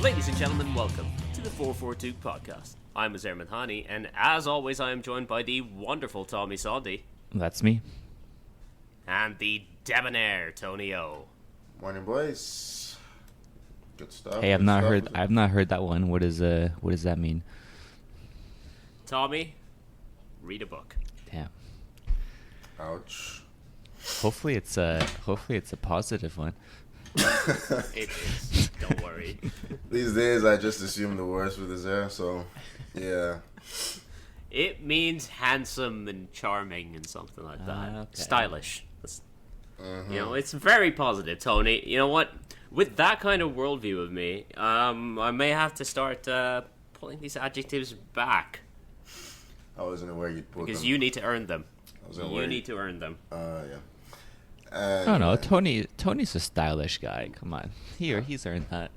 Ladies and gentlemen, welcome to the 442 podcast. I'm Azir Manhani, and as always, I am joined by the wonderful Tommy Sondy. That's me. And the debonair Tony O. Morning, boys. Good stuff. Hey, I've not heard that one. What does that mean? Tommy, read a book. Damn. Ouch. Hopefully it's a positive one. It is. Don't worry. These days, I just assume the worst with his hair, so yeah. It means handsome and charming and something like that. Okay. Stylish. You know, it's very positive, Tony. You know what? With that kind of worldview of me, I may have to start pulling these adjectives back. I wasn't aware you'd put them. Because you need to earn them. You need to earn them. Yeah. I don't know. Tony's a stylish guy. Come on. He's earned that.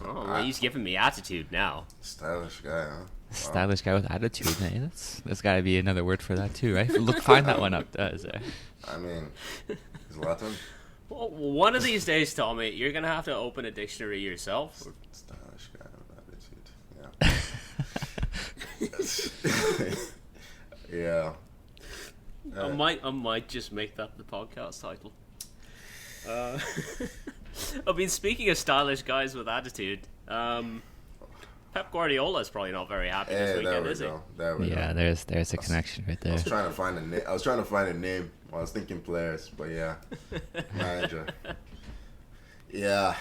Oh, well, he's giving me attitude now. Stylish guy, huh? Wow. Stylish guy with attitude. Hey, that's got to be another word for that too, right? Look, find that one up. Is there? I mean, is Latin? Well, one of these days, Tommy, you're gonna have to open a dictionary yourself. Stylish guy with attitude. Yeah. Yeah. I might just make that the podcast title. I mean, speaking of stylish guys with attitude, Pep Guardiola is probably not very happy this weekend, is he? There we go. Yeah, there's a connection right there. I was trying to find a name. I was thinking players, but yeah, manager. Yeah.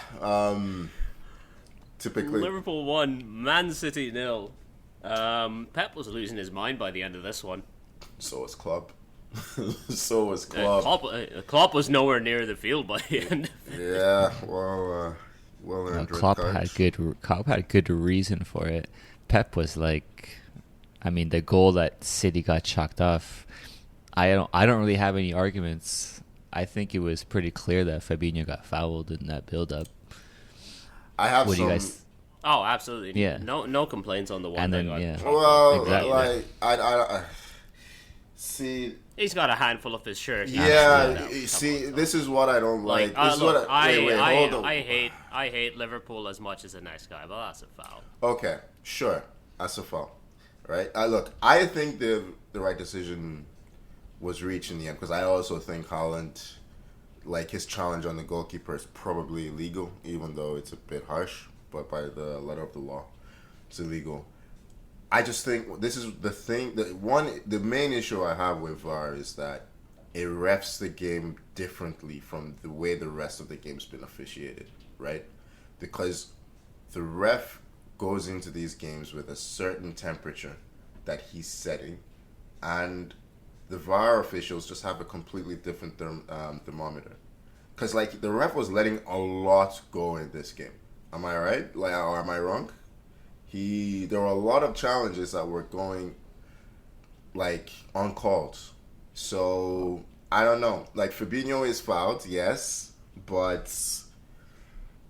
Typically, Liverpool 1, Man City 0. Pep was losing his mind by the end of this one. So was Klopp. Klopp was nowhere near the field by the end. Yeah, well earned. Klopp had good reason for it. Pep was like, I mean, the goal that City got chalked off. I don't really have any arguments. I think it was pretty clear that Fabinho got fouled in that build-up. I have what some. Do you guys? Oh, absolutely. Yeah. No complaints on the one. And then Well, exactly. like I see. He's got a handful of his shirt. Yeah, see, this is what I don't like. This is what hold on. I hate Liverpool as much as the next guy, but that's a foul. Okay, sure, that's a foul, right? I think the right decision was reached in the end because I also think Haaland, like his challenge on the goalkeeper is probably illegal, even though it's a bit harsh. But by the letter of the law, it's illegal. I just think this is the thing. The main issue I have with VAR is that it refs the game differently from the way the rest of the game's been officiated, right? Because the ref goes into these games with a certain temperature that he's setting, and the VAR officials just have a completely different thermometer. Because like the ref was letting a lot go in this game. Am I right? Like, or am I wrong? There were a lot of challenges that were going, like, uncalled. So, I don't know. Like, Fabinho is fouled, yes, but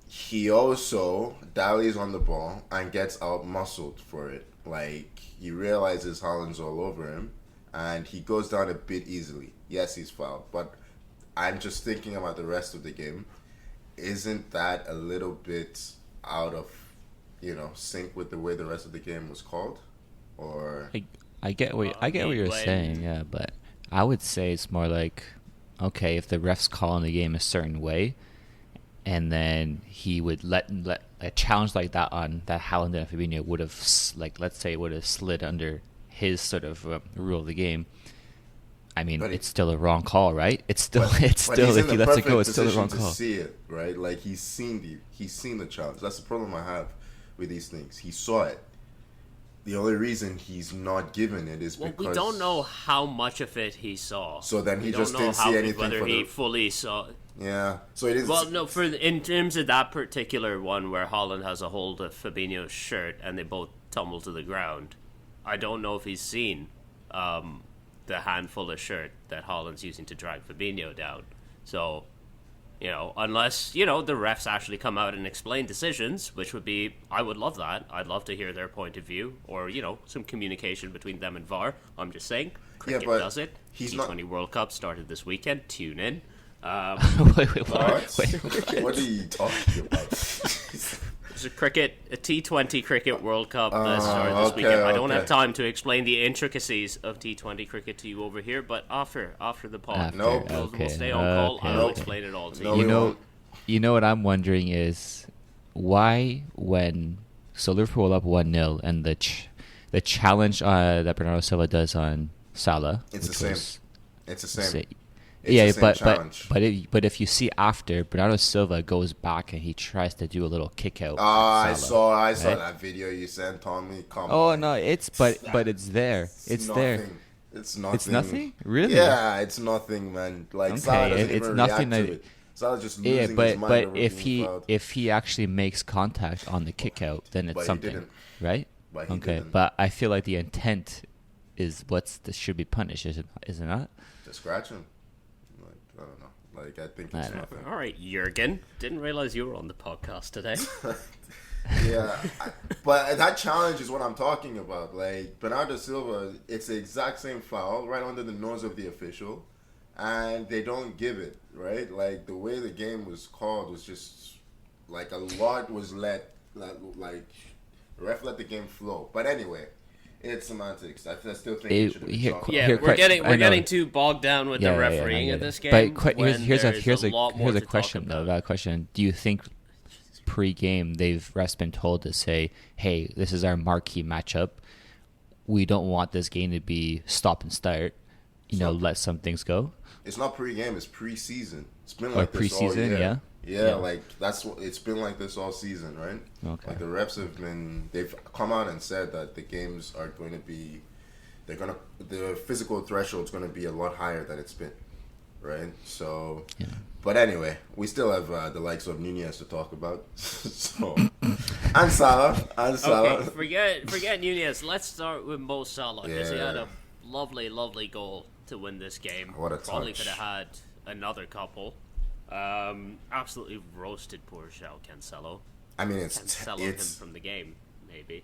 he also dallies on the ball and gets out-muscled for it. Like, he realizes Haaland's all over him, and he goes down a bit easily. Yes, he's fouled, but I'm just thinking about the rest of the game. Isn't that a little bit out of sync with the way the rest of the game was called? Or I get what you're saying, yeah, but I would say it's more like, okay, if the ref's calling the game a certain way, and then he would let a challenge like that on that Haaland and Fabinho would have, like, let's say it would have slid under his sort of rule of the game. I mean, it's still a wrong call, right? It's still if he lets it go, it's still a wrong call. To see it, right? Like he's seen the challenge. That's the problem I have with these things. He saw it. The only reason he's not given it is because we don't know how much of it he saw. So then he just didn't see anything. Whether he fully saw it. Yeah. So it is. Well, no. In terms of that particular one where Haaland has a hold of Fabinho's shirt and they both tumble to the ground, I don't know if he's seen the handful of shirt that Haaland's using to drag Fabinho down. So, unless, the refs actually come out and explain decisions, which would be, I would love that. I'd love to hear their point of view or, some communication between them and VAR. I'm just saying, cricket does it. T20 World Cup started this weekend. Tune in. Wait. What are you talking about? There's a T20 cricket World Cup that started this weekend. I don't have time to explain the intricacies of T20 cricket to you over here, but after the pod, we'll stay on call. I'll explain it all to you. You know what I'm wondering is why so Liverpool up 1-0 and the challenge that Bernardo Silva does on Salah. It's the same. It's the same. But if you see after Bernardo Silva goes back and he tries to do a little kick out. I saw that video you sent on me. No, it's there. It's there. It's nothing. It's nothing? Really? Yeah, it's nothing, man. Like Salah doesn't even react to it. Salah's just losing his mind. But if he actually makes contact on the kick out, then it's something, right? But he okay, didn't. But I feel like the intent is should be punished, is it not? To scratch him. Like, I don't know. Like, I think it's nothing. All right, Jurgen. Didn't realize you were on the podcast today. Yeah, but that challenge is what I'm talking about. Like, Bernardo Silva, it's the exact same foul right under the nose of the official, and they don't give it, right? Like, the way the game was called was just, like, a lot was like, the ref let the game flow. But anyway, it's semantics. I still think it should be chalked. Yeah, we're getting too bogged down with the refereeing of this game. But here's a question, though. That question. Do you think pre-game refs been told to say, hey, this is our marquee matchup, we don't want this game to be stop and start, let some things go? It's not pre-game, it's pre-season. It's been like this all pre-season, year. Yeah, like it's been like this all season, right? Okay. Like the refs they've come out and said that the games are going to be, the physical threshold's going to be a lot higher than it's been, right? So, but anyway, we still have the likes of Nunez to talk about. So, and Salah. Okay, forget Nunez. Let's start with Mo Salah because he had a lovely goal to win this game. What a Probably touch. could have had another couple. Absolutely roasted poor João Cancelo. I mean, it's him from the game, maybe.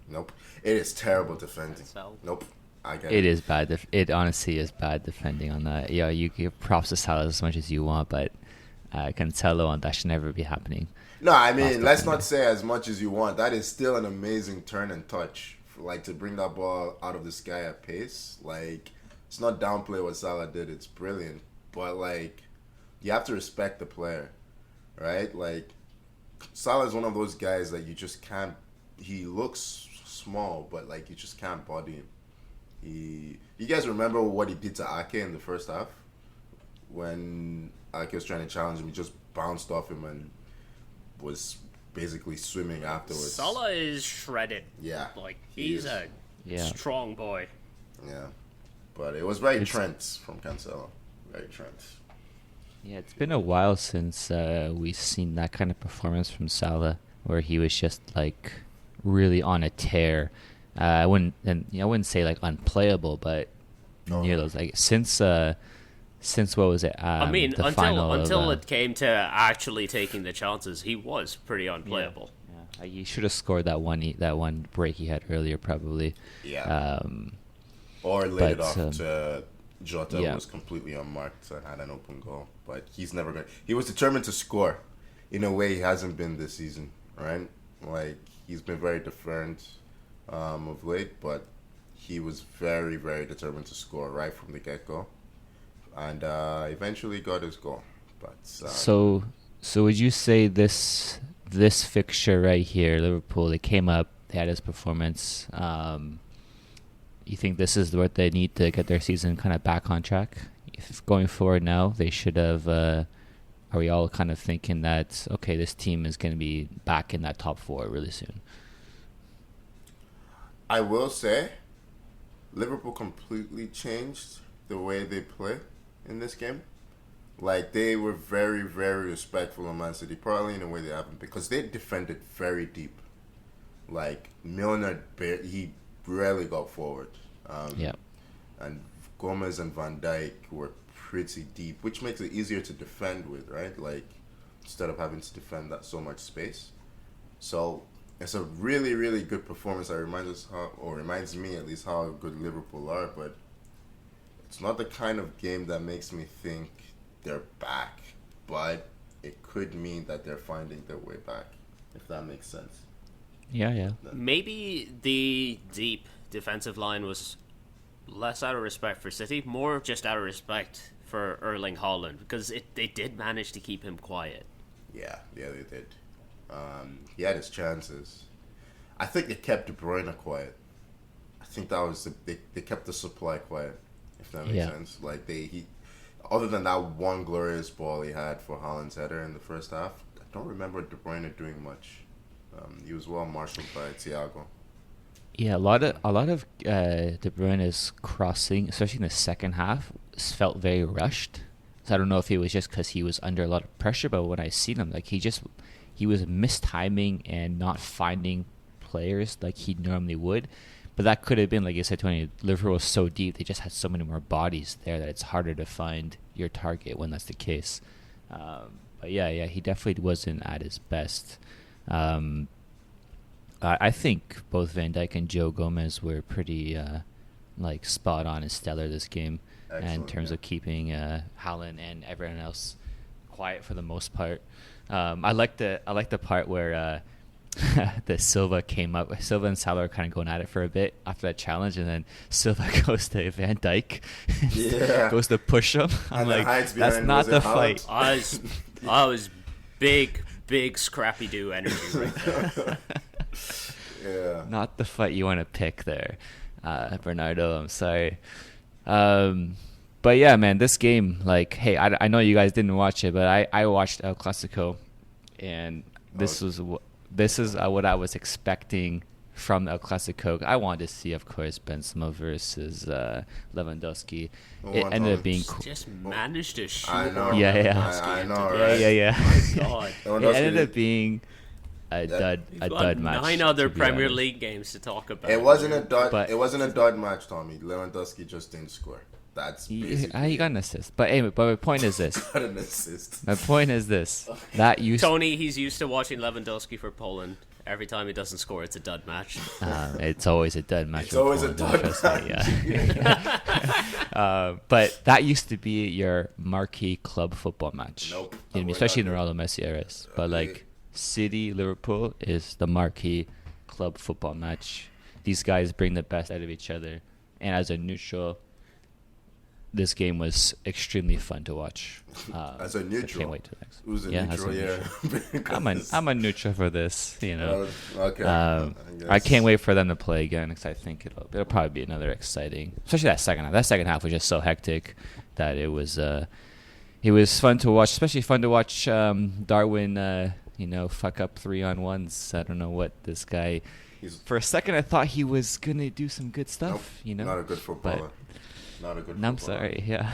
Nope. It is terrible defending. Nope. I get it. It is bad. It honestly is bad defending on that. Yeah, you give props to Salah as much as you want, but Cancelo on that should never be happening. No, I mean, let's not say as much as you want. That is still an amazing turn and touch. Like, to bring that ball out of the sky at pace. Like, it's not downplay what Salah did. It's brilliant. But, like, you have to respect the player, right? Like, Salah is one of those guys that you just can't. He looks small, but like you just can't body him. You guys remember what he did to Ake in the first half when Ake was trying to challenge him? He just bounced off him and was basically swimming afterwards. Salah is shredded. Yeah, like he's a strong boy. Yeah, but it was very Trent from Cancelo. Very Trent. Yeah, it's been a while since we've seen that kind of performance from Salah, where he was just like really on a tear. I wouldn't say like unplayable, but near those. Like since what was it? I mean, the until it came to actually taking the chances, he was pretty unplayable. Yeah. He should have scored that one break he had earlier, probably. Yeah. Or laid it off to Jota, who was completely unmarked and had an open goal. But he's never going to... He was determined to score in a way he hasn't been this season, right? Like, he's been very deferent of late, but he was very, very determined to score right from the get-go. And eventually got his goal. But So would you say this fixture right here, Liverpool, they came up, they had his performance... you think this is what they need to get their season kind of back on track? If going forward now, they should have... are we all kind of thinking that, okay, this team is going to be back in that top four really soon? I will say, Liverpool completely changed the way they play in this game. Like, they were very, very respectful of Man City, probably in a way they haven't, because they defended very deep. Like, Milner, he rarely got forward. And Gomez and Van Dijk were pretty deep, which makes it easier to defend with, right? Like, instead of having to defend that so much space. So it's a really, really good performance that reminds me at least how good Liverpool are, but it's not the kind of game that makes me think they're back, but it could mean that they're finding their way back, if that makes sense. Yeah. Maybe the deep defensive line was less out of respect for City, more just out of respect for Erling Haaland, because they did manage to keep him quiet. Yeah, they did. He had his chances. I think they kept De Bruyne quiet. I think that was they kept the supply quiet, if that makes sense. Like other than that one glorious ball he had for Haaland's header in the first half, I don't remember De Bruyne doing much. He was well marshaled by Thiago. Yeah, a lot of De Bruyne's crossing, especially in the second half, felt very rushed. So I don't know if it was just because he was under a lot of pressure, but when I seen him, like he was mistiming and not finding players like he normally would. But that could have been, like you said, Tony, Liverpool was so deep, they just had so many more bodies there that it's harder to find your target when that's the case. But yeah, he definitely wasn't at his best. I think both Van Dijk and Joe Gomez were pretty spot on and stellar this game. Excellent, in terms of keeping Haaland and everyone else quiet for the most part. I like the part where the Silva came up. Silva and Salah are kind of going at it for a bit after that challenge, and then Silva goes to Van Dijk, goes to push him. I'm like, that's not the fight. I was big scrappy do energy right there. Yeah, not the fight you want to pick there, Bernardo. I'm sorry. But yeah, man, this game, like, hey, I know you guys didn't watch it, but I watched El Clasico, and this is what I was expecting from El Clasico. I wanted to see, of course, Benzema versus Lewandowski. It ended up being just managed to shoot. I know. I know, right? Yeah. God. It ended up being a dud match. 9 other Premier League games to talk about. It wasn't a dud. It wasn't a dud match, Tommy. Lewandowski just didn't score. That's basically he got an assist. But my point is this. Got an assist. My point is this. That Tony, he's used to watching Lewandowski for Poland. Every time he doesn't score, it's a dud match. It's always a dud match. It's always a dud match. But that used to be your marquee club football match. Nope. Especially in the Ronaldo Messi eras. But like City, Liverpool is the marquee club football match. These guys bring the best out of each other. And as a neutral, this game was extremely fun to watch. As a neutral, I can't wait to next. It was a neutral, I'm a neutral for this, Okay. I can't wait for them to play again because I think it'll probably be another exciting, especially that second half. That second half was just so hectic that it was fun to watch. Especially fun to watch Darwin, fuck up 3-on-1s. I don't know what this guy. For a second, I thought he was gonna do some good stuff. Nope, not a good footballer. Not a good footballer. I'm sorry, yeah.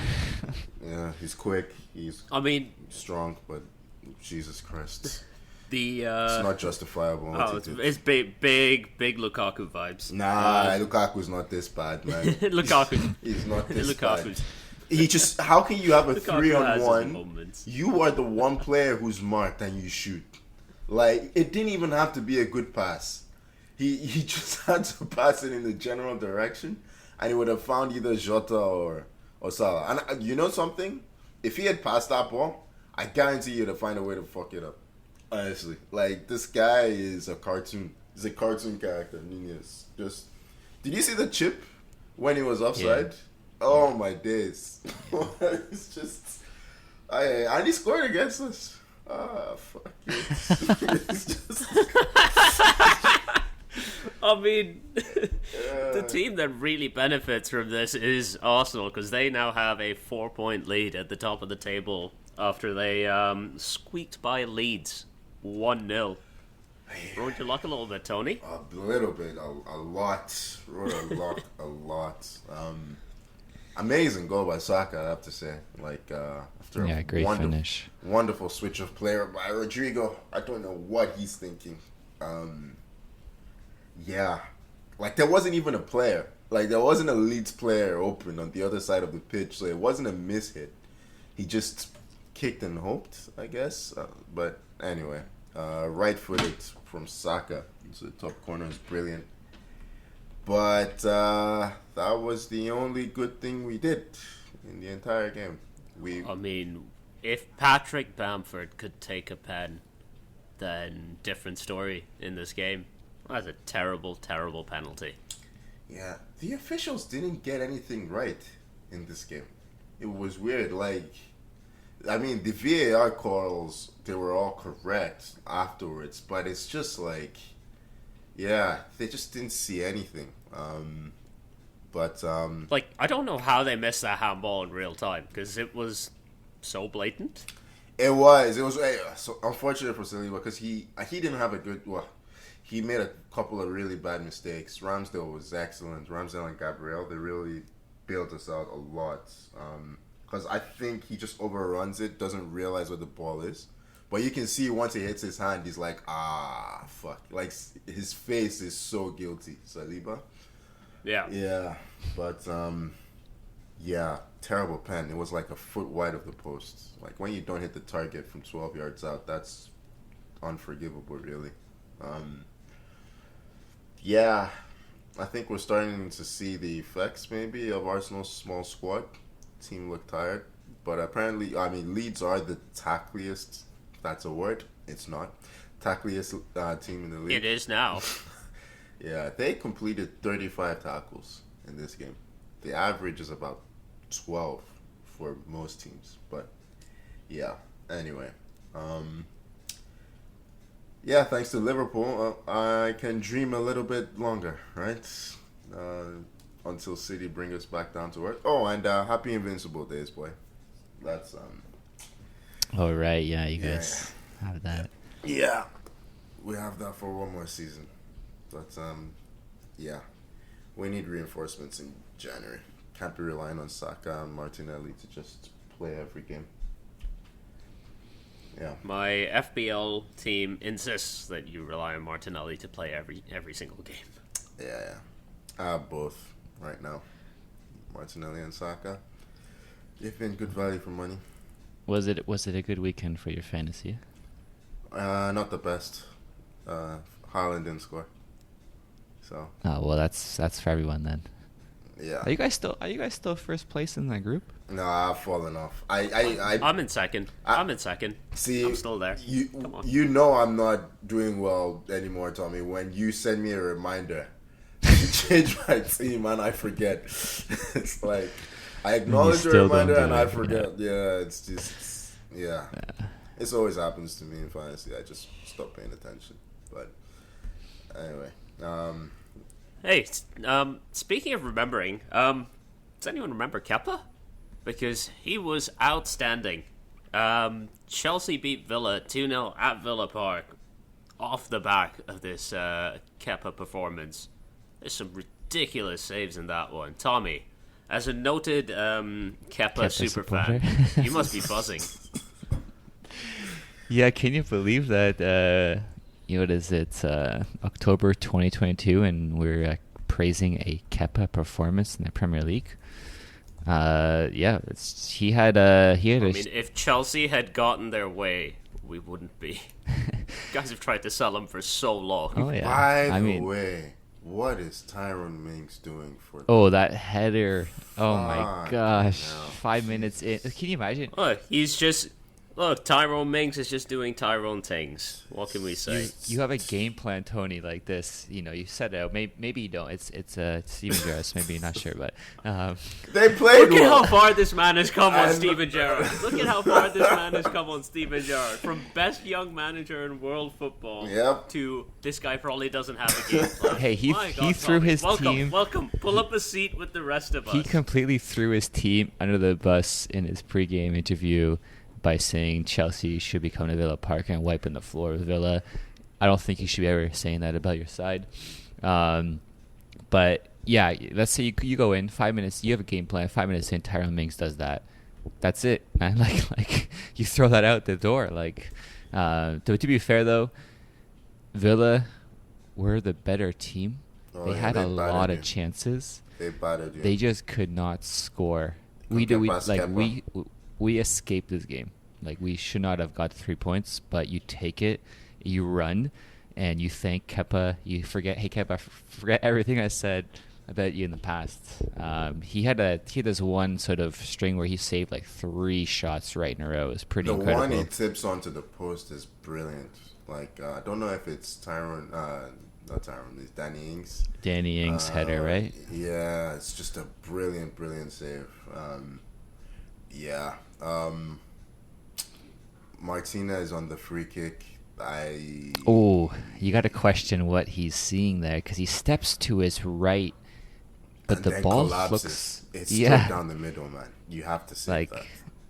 Yeah, he's quick. He's strong, but Jesus Christ. It's not justifiable. It's big Lukaku vibes. Nah, Lukaku's not this bad, man. Lukaku. He's not this bad. He just, how can you have a 3-on-1? You are the one player who's marked and you shoot. Like, it didn't even have to be a good pass. He just had to pass it in the general direction, and he would have found either Jota or Salah. And you know something? If he had passed that ball, I guarantee you to find a way to fuck it up. Honestly. Like, this guy is a cartoon. He's a cartoon character, Nunez. Did you see the chip when he was offside? Yeah. Oh, my days. It's just... and he scored against us. Fuck it. It's just... I mean, the team that really benefits from this is Arsenal, because they now have a 4-point lead at the top of the table after they squeaked by Leeds 1-0. Rode your luck a little bit, Tony. A little bit, a lot. Rode a lot. Amazing goal by Saka, I have to say. Like after a great finish, wonderful switch of player by Rodrigo. I don't know what he's thinking. Yeah, like there wasn't even a player. Like there wasn't a Leeds player open on the other side of the pitch, so it wasn't a mishit. He just kicked and hoped, I guess. But anyway, right-footed from Saka. So the top corner is brilliant. But that was the only good thing we did in the entire game. I mean, if Patrick Bamford could take a pen then different story in this game. That's a terrible, terrible penalty. Yeah, the officials didn't get anything right in this game. It was weird. Like, I mean, the VAR calls, they were all correct afterwards, but it's just like, yeah, they just didn't see anything. Like, I don't know how they missed that handball in real time, because it was so blatant. It was so unfortunate for Saliba because he didn't have a good. Well, he made a couple of really bad mistakes. Ramsdale was excellent. Ramsdale and Gabriel, they really bailed us out a lot. Because I think he just overruns it, doesn't realize what the ball is. But you can see once he hits his hand, he's like, fuck. Like, his face is so guilty, Saliba. Yeah. Yeah, but yeah, terrible pen. It was like a foot wide of the post. Like, when you don't hit the target from 12 yards out, that's unforgivable, really. Yeah, I think we're starting to see the effects, maybe, of Arsenal's small squad. Team looked tired, but apparently, I mean, Leeds are the tackliest, if that's a word. It's not. Tackliest team in the league. It is now. Yeah, they completed 35 tackles in this game. The average is about 12 for most teams. But, yeah, anyway. Yeah, thanks to Liverpool, I can dream a little bit longer, right? Until City bring us back down to earth. Oh, and happy Invincible Days, boy. That's, Oh, right, yeah, you guys have that. Yeah, we have that for one more season. But, yeah, we need reinforcements in January. Can't be relying on Saka and Martinelli to just play every game. Yeah. My FBL team insists that you rely on Martinelli to play every single game. Yeah. I have both right now. Martinelli and Saka. They've been good value for money. Was it a good weekend for your fantasy? Not the best. Haaland didn't score. So. Oh well, that's for everyone then. Yeah. Are you guys still first place in that group? No, I've fallen off. I'm in second. I'm in second. See, I'm still there. Come on. You know I'm not doing well anymore, Tommy. When you send me a reminder to change my team and I forget, it's like I acknowledge the reminder and I forget. Yeah, it's just It always happens to me in fantasy. I just stop paying attention. But anyway. Hey, speaking of remembering, does anyone remember Kepa? Because he was outstanding. Chelsea beat Villa 2-0 at Villa Park off the back of this Kepa performance. There's some ridiculous saves in that one. Tommy, as a noted Kepa superfan, you must be buzzing. Yeah, can you believe that... what is it? October 2022, and we're praising a Kepa performance in the Premier League. He had. I mean, if Chelsea had gotten their way, we wouldn't be. Guys have tried to sell him for so long. Oh yeah. By the way, what is Tyrone Mings doing for? Oh, that header! Oh my gosh! No. 5 minutes in. Can you imagine? Oh, Look, Tyrone Mings is just doing Tyrone things. What can we say? You have a game plan, Tony, like this. You know, you set it out. Maybe you don't. It's Steven Gerrard. Maybe you're not sure, but they played. Look at how far this man has come on Steven Gerrard. Look at how far this man has come on Steven Gerrard. From best young manager in world football to this guy probably doesn't have a game plan. Hey, he threw his team. Welcome. Pull up a seat with the rest of us. He completely threw his team under the bus in his pregame interview by saying Chelsea should be coming to Villa Park and wiping the floor with Villa. I don't think you should be ever saying that about your side. But yeah, let's say you go in 5 minutes, you have a game plan. 5 minutes in, Tyrone Mings does that. That's it, man. Like you throw that out the door. Like to be fair though, Villa were the better team. They had a lot of chances. They battered you. They just could not score. We escaped this game. Like, we should not have got 3 points, but you take it, you run, and you thank Kepa. You forget, hey Kepa, forget everything I said about you in the past. He had this one sort of string where he saved like 3 shots right in a row. It was pretty incredible. The one he tips onto the post is brilliant. Like, I don't know if it's Tyrone, not Tyrone, it's Danny Ings. Danny Ings header, right? Yeah, it's just a brilliant, brilliant save. Yeah. Martinez on the free kick. Oh, you got to question what he's seeing there because he steps to his right, but the ball looks. It's straight down the middle, man. You have to say that.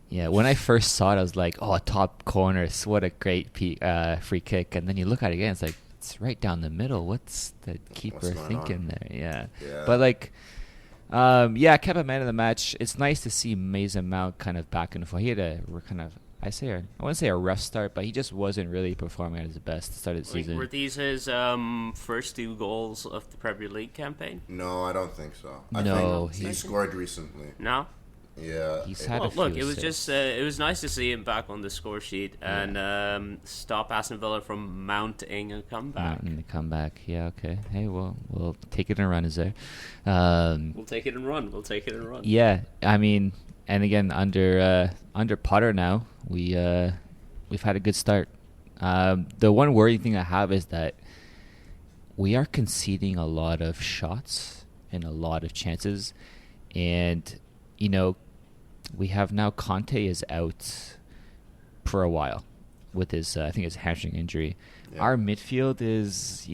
Yeah, when I first saw it, I was like, "Oh, top corners! What a great free kick!" And then you look at it again, it's like it's right down the middle. What's the keeper thinking there? Yeah, but like, kept a man of the match. It's nice to see Mason Mount kind of back in the form. He had I wouldn't say a rough start, but he just wasn't really performing at his best to start the season. Were these his first 2 goals of the Premier League campaign? No, I don't think so. I think he scored recently. No? Yeah. He's had look, it was just it was nice to see him back on the score sheet and stop Aston Villa from mounting a comeback. Yeah, okay. Hey, we'll take it and run, is there? We'll take it and run. Yeah, I mean, and again under Potter now, we've had a good start. The one worrying thing I have is that we are conceding a lot of shots and a lot of chances, and we have now Conte is out for a while with his I think his hamstring injury. Yeah. Our midfield is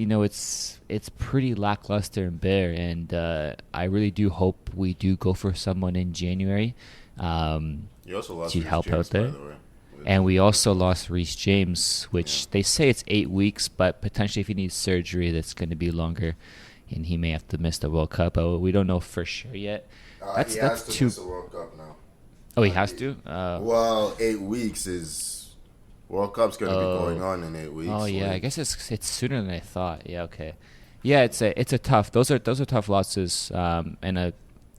it's pretty lackluster and bare, and I really do hope we do go for someone in January you also lost to Reece help James, out there. by the way. And we also lost Reece James, which they say it's 8 weeks, but potentially if he needs surgery, that's going to be longer, and he may have to miss the World Cup. But we don't know for sure yet. He has to miss the World Cup now. Oh, he has to? Well, 8 weeks is... World Cup's going to be going on in 8 weeks. Oh, yeah. I guess it's sooner than I thought. Yeah, okay. Yeah, it's a tough... Those are tough losses. And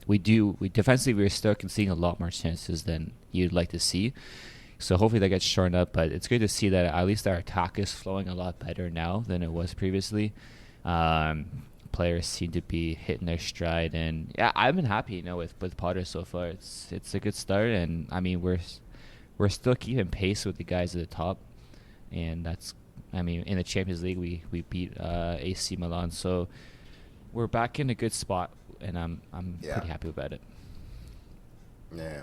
we defensively, we're still conceding a lot more chances than you'd like to see. So hopefully that gets shortened up. But it's good to see that at least our attack is flowing a lot better now than it was previously. Players seem to be hitting their stride, and yeah, I've been happy, with Potter so far. It's a good start, and I mean we're still keeping pace with the guys at the top, and in the Champions League we beat AC Milan, so we're back in a good spot, and I'm pretty happy about it. Yeah.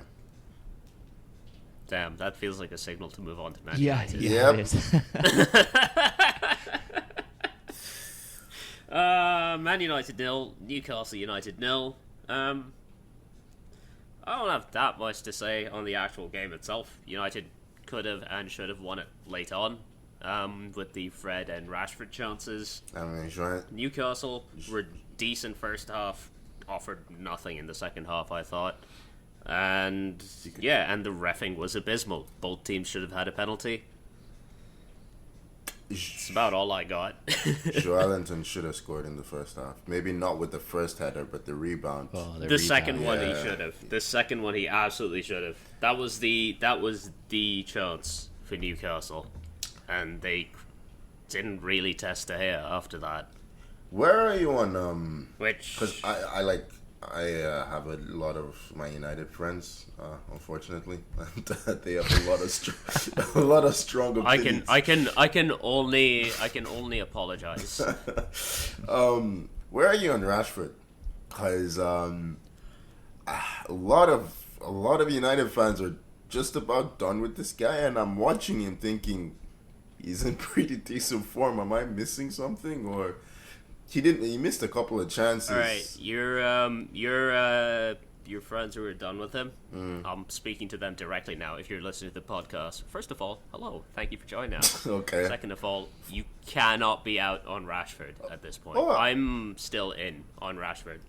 Damn, that feels like a signal to move on to Man United. Yeah. It is. Man United 0, Newcastle United 0. I don't have that much to say on the actual game itself. United could have and should have won it late on, with the Fred and Rashford chances. Newcastle were decent first half, offered nothing in the second half, I thought. And the reffing was abysmal. Both teams should have had a penalty. It's about all I got. Joelinton should have scored in the first half. Maybe not with the first header, but the rebound. Oh, the second one he should have. The second one he absolutely should have. That was the chance for Newcastle, and they didn't really test De Gea after that. Where are you on which? Because I have a lot of my United friends. Unfortunately, they have a lot of strong opinions. I can only apologize. Where are you on Rashford? Because a lot of United fans are just about done with this guy, and I'm watching him thinking he's in pretty decent form. Am I missing something, or? He missed a couple of chances. All right, your friends who are done with him. I'm speaking to them directly now. If you're listening to the podcast, first of all, hello, thank you for joining us. Okay. Second of all, you cannot be out on Rashford at this point. I'm still in on Rashford.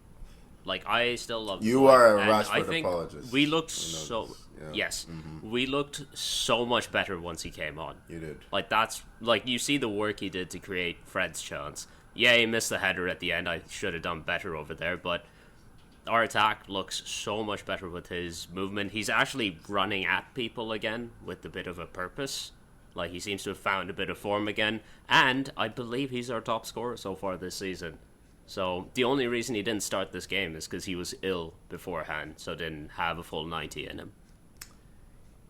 Like, I still love. You are a Rashford apologist. We looked we looked so much better once he came on. You did. Like you see the work he did to create Fred's chance. Yeah, he missed the header at the end. I should have done better over there, but our attack looks so much better with his movement. He's actually running at people again with a bit of a purpose. Like, he seems to have found a bit of form again, and I believe he's our top scorer so far this season. So the only reason he didn't start this game is because he was ill beforehand, so didn't have a full 90 in him.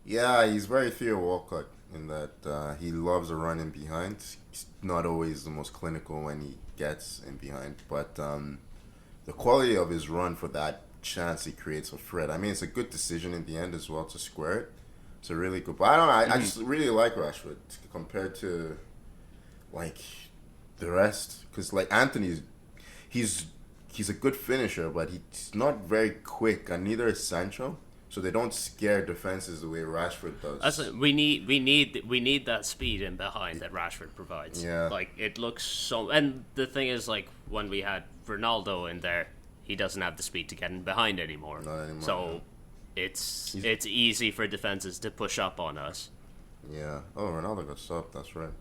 Yeah, he's very Theo Walcott. in that he loves a run in behind. He's not always the most clinical when he gets in behind, but the quality of his run for that chance he creates for Fred. I mean, it's a good decision in the end as well to square it. It's a really good. But I don't know. I just really like Rashford compared to like the rest, because like Anthony's, he's a good finisher, but he's not very quick, and neither is Sancho. So they don't scare defenses the way Rashford does. We need that speed in behind that Rashford provides. Yeah. Like it looks so. And the thing is, like when we had Ronaldo in there, he doesn't have the speed to get in behind anymore. Not anymore. So it's easy for defenses to push up on us. Yeah. Oh, Ronaldo got stopped. That's right.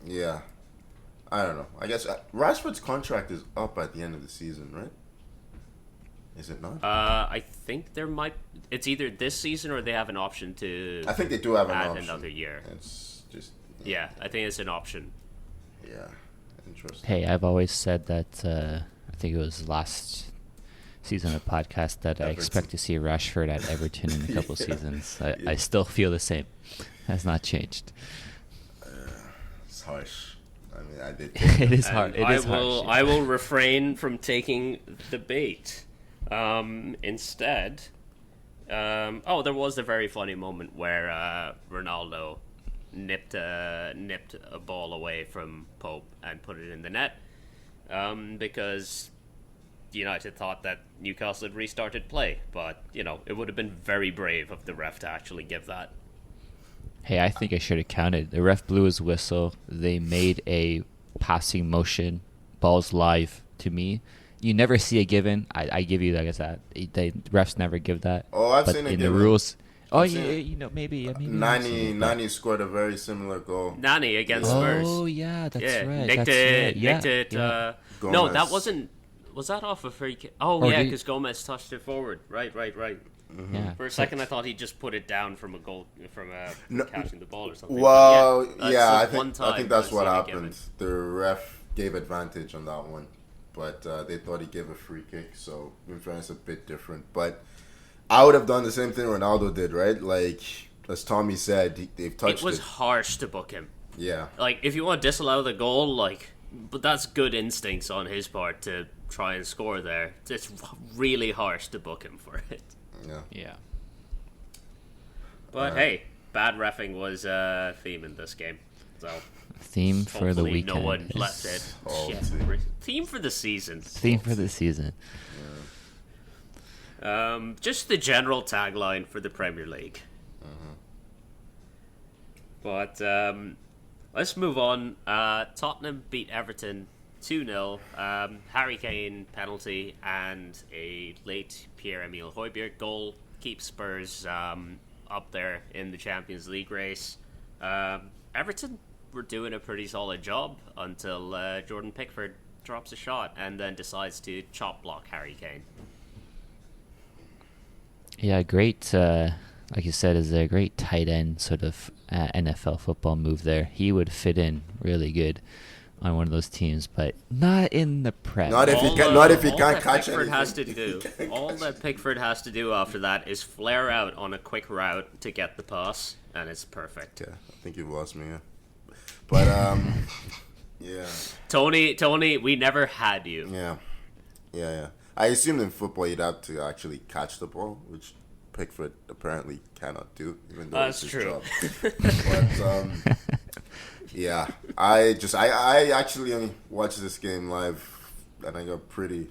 Yeah. I don't know. I guess Rashford's contract is up at the end of the season, right? Is it not? I think there might. It's either this season or they have an option to. I think they do have an add option. Another year. It's just. Yeah, I think it's an option. Yeah. Interesting. Hey, I've always said that. I think it was last season of the podcast that I expect to see Rashford at Everton in a couple seasons. I still feel the same. Has not changed. It's harsh. I mean, I did. It is hard. It is harsh. I will refrain from taking the bait. Instead, there was a very funny moment where Ronaldo nipped a ball away from Pope and put it in the net, because United thought that Newcastle had restarted play, but it would have been very brave of the ref to actually give that. Hey, I think I should have counted. The ref blew his whistle. They made a passing motion. Ball's live to me. You never see a given. I give you that. The refs never give that. Oh, I've but seen it in given. the rules. Oh, maybe. Nani scored a very similar goal. Nani against Spurs. Oh, yeah, that's right. Nicked it. No, that wasn't. Was that off a free kick? Oh, yeah, because Gomez touched it forward. Right. Mm-hmm. Yeah. For a second, I thought he just put it down from a goal, catching the ball or something. Well, I think that's what happened. The ref gave advantage on that one, but they thought he gave a free kick. So in fairness, a bit different. But I would have done the same thing Ronaldo did, right? Like as Tommy said, they've touched it. It was harsh to book him. Yeah. Like if you want to disallow the goal, but that's good instincts on his part to try and score there. It's really harsh to book him for it. Yeah. But hey, bad reffing was a theme in this game. So theme for the weekend. No one left it. Theme for the season. Theme for the season. Just the general tagline for the Premier League. But let's move on. Tottenham beat Everton 2-0. Harry Kane penalty and a late Pierre-Emile Højbjerg goal keeps Spurs up there in the Champions League race. Everton were doing a pretty solid job until Jordan Pickford drops a shot and then decides to chop block Harry Kane. Yeah, great. Like you said, is a great tight end sort of NFL football move there. He would fit in really good on one of those teams, but not in the Prem. Not if he can't catch anything. All that Pickford has to do after that is flare out on a quick route to get the pass, and it's perfect. Yeah, I think you've lost me. Yeah. But yeah. Tony, we never had you. Yeah. I assumed in football you'd have to actually catch the ball, which Pickford apparently cannot do, even though it's his job. But yeah, I actually watched this game live, and I got pretty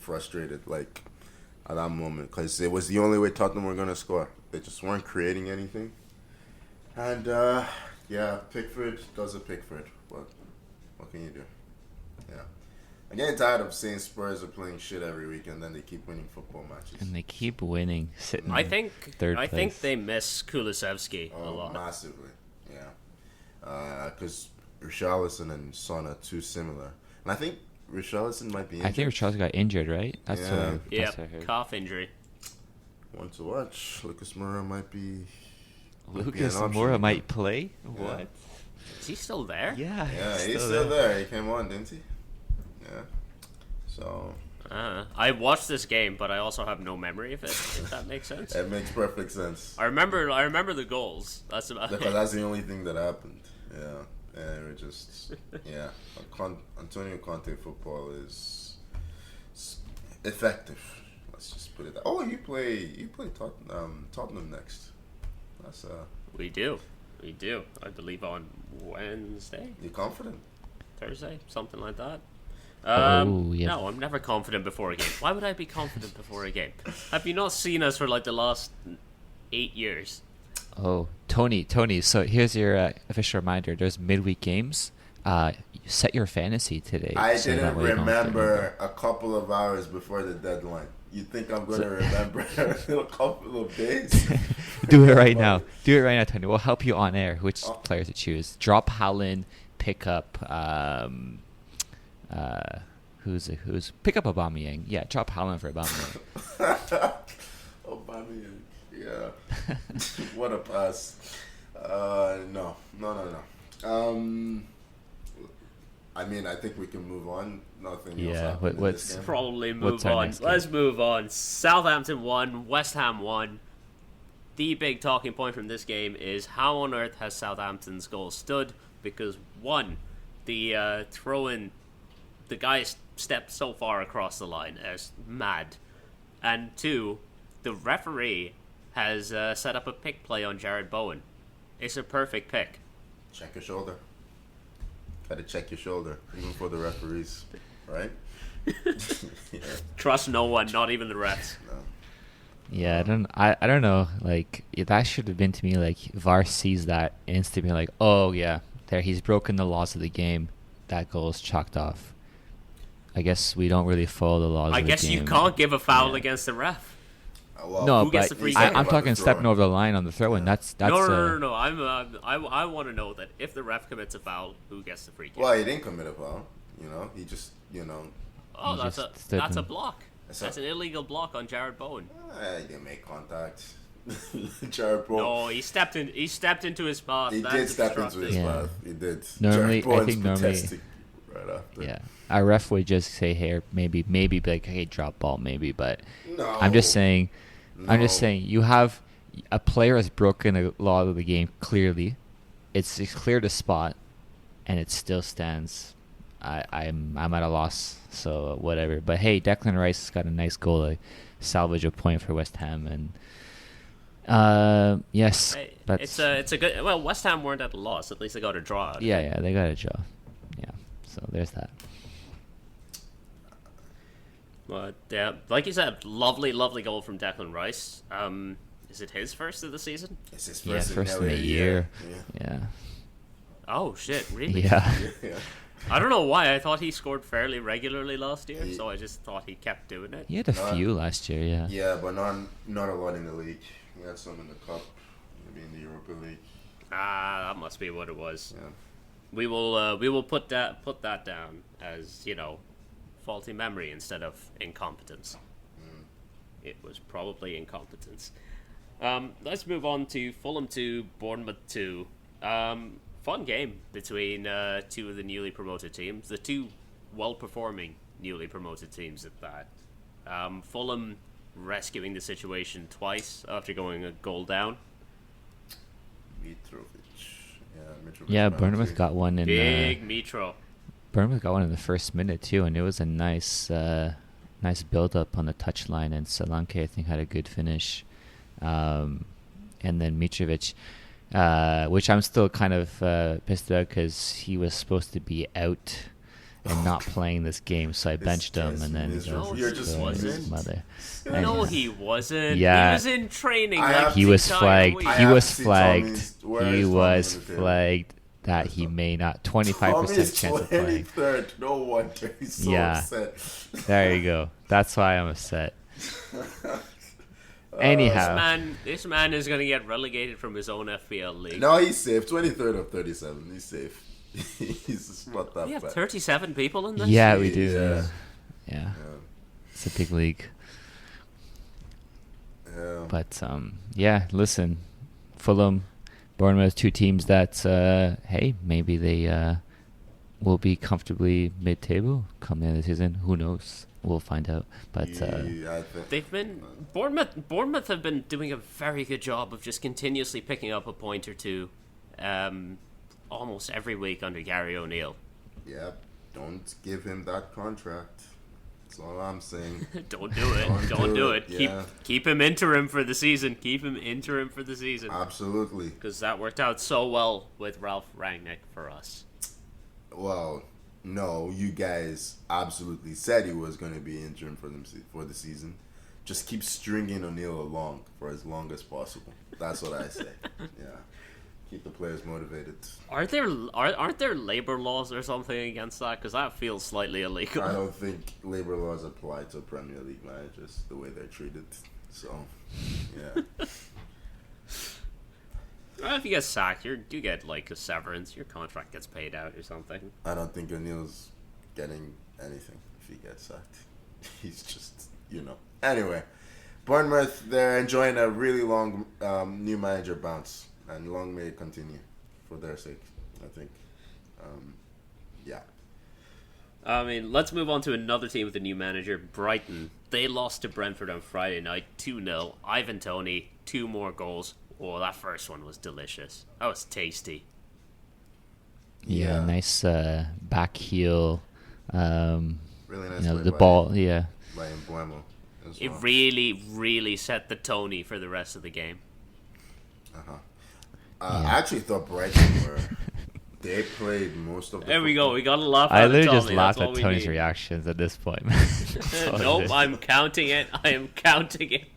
frustrated at that moment, because it was the only way Tottenham were gonna score. They just weren't creating anything, and Pickford does a Pickford. What can you do? Yeah. I'm getting tired of saying Spurs are playing shit every week and then they keep winning football matches. And they keep winning, sitting I think third place. I think they miss Kulusevski a lot. Massively, yeah. Because Richarlison and Son are too similar. And I think Richarlison might be injured. I think Richarlison got injured, right? That's what I heard. Calf injury. One to watch. Lucas Moura might be... Lucas Moura might play? Yeah. What? Is he still there? Yeah, he's still there. He came on, didn't he? Yeah. So I watched this game, but I also have no memory of it. If that makes sense. It makes perfect sense. I remember the goals. That's about Because it. that's the only thing that happened. Yeah, and it just Antonio Conte football is effective. Let's just put it that. Oh, you play Tottenham next. That's We do. I believe on Wednesday, You confident? Thursday, something like that. Oh, yeah. No, I'm never confident before a game. Why would I be confident before a game? Have you not seen us for like the last 8 years? Oh, Tony. So here's your official reminder. There's midweek games. Set your fantasy today. I so didn't that way you don't remember a couple of hours before the deadline. You think I'm going to remember in a couple of days? Do it right now. Tony. We'll help you on air which players to choose. Drop Haaland, pick up who's pick up Aubameyang. Yeah, drop Haaland for Aubameyang. Aubameyang, yeah. What a pass. No. I mean, I think we can move on. Nothing else happened in this game. Probably what's move our on. next Let's game? move on. Southampton won. West Ham won. The big talking point from this game is how on earth has Southampton's goal stood? Because one, the throw-in, the guy stepped so far across the line as mad, and two, the referee has set up a pick play on Jared Bowen. It's a perfect pick. Check your shoulder. Gotta check your shoulder, even for the referees, right? Yeah. Trust no one, not even the refs. No. Yeah, I don't know. Like that should have been to me like VAR sees that instantly like, oh yeah, there he's broken the laws of the game. That goal is chalked off. I guess we don't really follow the laws. I of the guess game. you can't give a foul Yeah. against the ref. Well, No, Who gets but the free I'm kick? talking stepping over the line on the throw-in. That's No. I want to know that if the ref commits a foul, who gets the free kick? Well, he didn't commit a foul. He just, Oh, He that's just stood a him. block. That's an illegal block on Jared Bowen. He didn't make contact. Jared Bowen. No, he stepped into his path. He That's did step into obstructive. his Yeah. path. He did. Normally, Jared Bowen's I think normally, protesting right after. yeah, our ref would just say, "Hey, maybe be like, hey, drop ball, maybe." But No. I'm just saying, No. you have a player has broken a law of the game clearly. It's clear to spot, and it still stands. I'm at a loss, so whatever. But hey, Declan Rice has got a nice goal to salvage a point for West Ham, and yes, Hey, that's it's a good. Well, West Ham weren't at a loss. At least they got a draw. yeah, they got a draw. Yeah, so there's that. But yeah, like you said, lovely goal from Declan Rice. Is it his first of the season? It's his Yeah, first, first in nearly a year. Yeah. Yeah, Oh shit! Really? yeah. Yeah. I don't know why. I thought he scored fairly regularly last year, so I just thought he kept doing it. He had a few last year. Yeah. Yeah, but not a lot in the league. He had some in the cup, maybe in the Europa League. Ah, that must be what it was. Yeah. We will put that down as faulty memory instead of incompetence. It was probably incompetence. Let's move on to Fulham 2, Bournemouth 2. Fun game between two of the newly promoted teams. The two well-performing newly promoted teams at that. Fulham rescuing the situation twice after going a goal down. Mitrovic. Yeah, Bournemouth got one in. Big Mitro. Bournemouth got one in the first minute too, and it was a nice build up on the touchline. And Solanke, I think, had a good finish, and then Mitrovic, which I'm still kind of pissed about because he was supposed to be out and not playing this game, so I benched him, and then miserable. You're just wasn't. mother. No, he wasn't. Yeah. He was in training. I like have- He the was entire flagged. week. I He have was to see flagged. Tommy's- where He is Tommy was on the table? flagged that he may not 25% chance of playing. 23rd. No wonder he's so Yeah. upset. There you go. That's why I'm upset. Anyhow, This man is going to get relegated from his own FPL league. No, he's safe. 23rd of 37. He's safe. He's not that We have bad. 37 people in this? yeah, we do. Yeah. Yeah, it's a big league. Yeah. But yeah, listen, Fulham, Bournemouth, two teams that hey, maybe they will be comfortably mid-table come the end of the season. Who knows? We'll find out. But I they've been Bournemouth have been doing a very good job of just continuously picking up a point or two, almost every week under Gary O'Neill. Yeah, don't give him that contract. That's all I'm saying. Don't do it. Don't do it. Yeah. Keep him interim for the season. Absolutely. Because that worked out so well with Ralph Rangnick for us. Well, no, you guys absolutely said he was going to be interim for the season. Just keep stringing O'Neill along for as long as possible. That's what I say. Yeah. Keep the players motivated. Aren't there labor laws or something against that? Because that feels slightly illegal. I don't think labor laws apply to Premier League managers the way they're treated. So, yeah. Well, if you get sacked, you get like a severance. Your contract gets paid out or something. I don't think O'Neill's getting anything if he gets sacked. He's just, Anyway, Bournemouth, they're enjoying a really long new manager bounce. And long may it continue for their sake, I think. Yeah. I mean, let's move on to another team with a new manager, Brighton. They lost to Brentford on Friday night, 2-0. Ivan Toney, 2 more goals. Oh, that first one was delicious. That was tasty. Yeah, nice back heel. Really nice play the ball, yeah. By Mbuemo as well. It really, really set the Toney for the rest of the game. Uh-huh. I actually thought Brighton they played most of the There we go. We got to laugh I at literally Toney. just laughed That's at all Tony's we need. reactions at this point. Nope, I'm counting it. I am counting it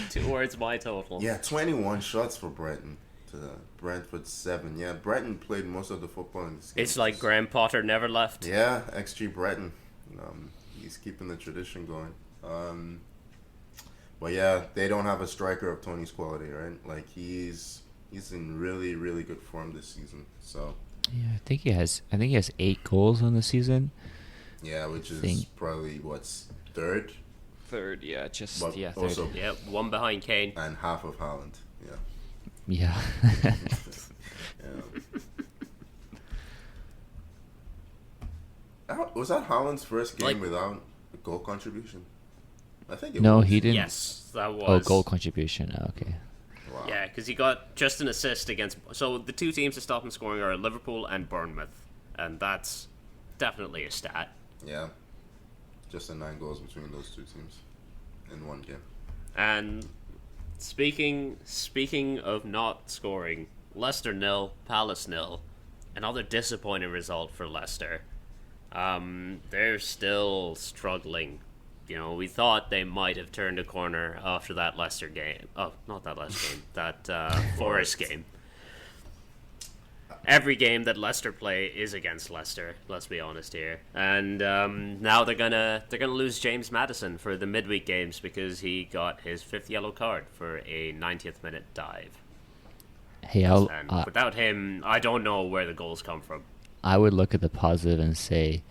towards my total. Yeah, 21 shots for Brighton to Brentford 7. Yeah, Brighton played most of the football in this game. It's like Graham Potter never left. Yeah, XG Brighton. He's keeping the tradition going. But yeah, they don't have a striker of Tony's quality, right? Like he's in really, really good form this season. So yeah, I think he has 8 goals on the season. Yeah, which is probably third. Third, yeah, But third. also, Yeah, one behind Kane. and half of Haaland. Yeah. Yeah. Was that Haaland's first game without a goal contribution? I think it No, was. he didn't. Yes, that was. Oh, goal contribution. Oh, okay. Wow. Yeah, because he got just an assist against. So the 2 teams to stop him scoring are Liverpool and Bournemouth, and that's definitely a stat. Yeah. Just the 9 goals between those 2 teams in one game. And speaking of not scoring, Leicester 0, Palace 0. Another disappointing result for Leicester. They're still struggling. We thought they might have turned a corner after that Leicester game. Oh, not that Leicester game. That Forest game. Every game that Leicester play is against Leicester. Let's be honest here. And now they're gonna lose James Maddison for the midweek games because he got his 5th yellow card for a 90th minute dive. Hey, And without him, I don't know where the goals come from. I would look at the positive and say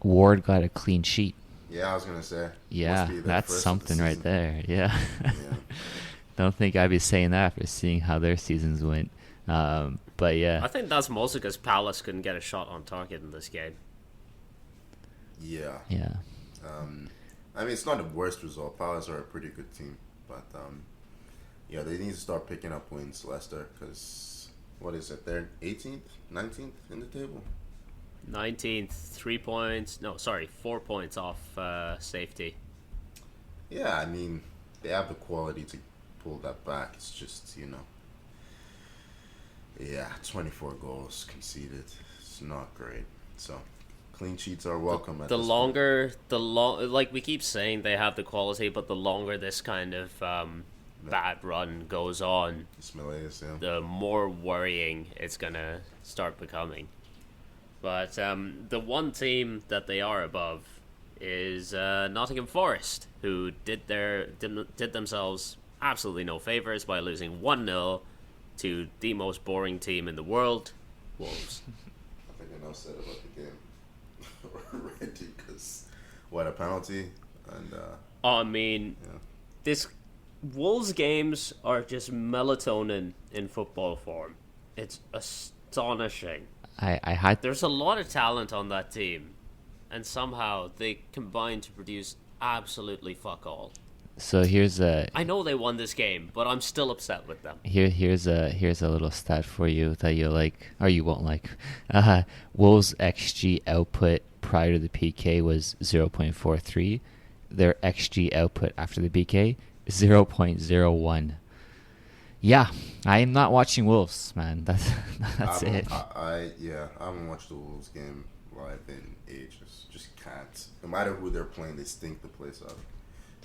Ward got a clean sheet. Yeah, I was going to say. Yeah, that's something right there. Yeah. Yeah. Don't think I'd be saying that after seeing how their seasons went. But yeah. I think that's mostly because Palace couldn't get a shot on target in this game. Yeah. Yeah. I mean, it's not the worst result. Palace are a pretty good team. But, yeah, they need to start picking up wins, Leicester, because, what is it? They're 18th, 19th in the table? 19th, 3 points. No, sorry, 4 points off safety. Yeah, I mean, they have the quality to pull that back. It's just, yeah, 24 goals conceded. It's not great. So, clean sheets are welcome. Like we keep saying, they have the quality, but the longer this kind of bad run goes on, the more worrying it's gonna start becoming. But the one team that they are above is Nottingham Forest, who did themselves absolutely no favors by losing 1-0 to the most boring team in the world, Wolves. I think enough said about the game already, because what a penalty and. I mean, this Wolves games are just melatonin in football form. It's astonishing. I had There's a lot of talent on that team, and somehow they combine to produce absolutely fuck all. so here's a I know they won this game, but I'm still upset with them. here's a little stat for you that you'll like or you won't like. Wolves XG output prior to the PK was 0.43. Their XG output after the PK 0.01. Yeah, I am not watching Wolves, man. That's it. I haven't watched the Wolves game live in ages. Just can't. No matter who they're playing, they stink the place up.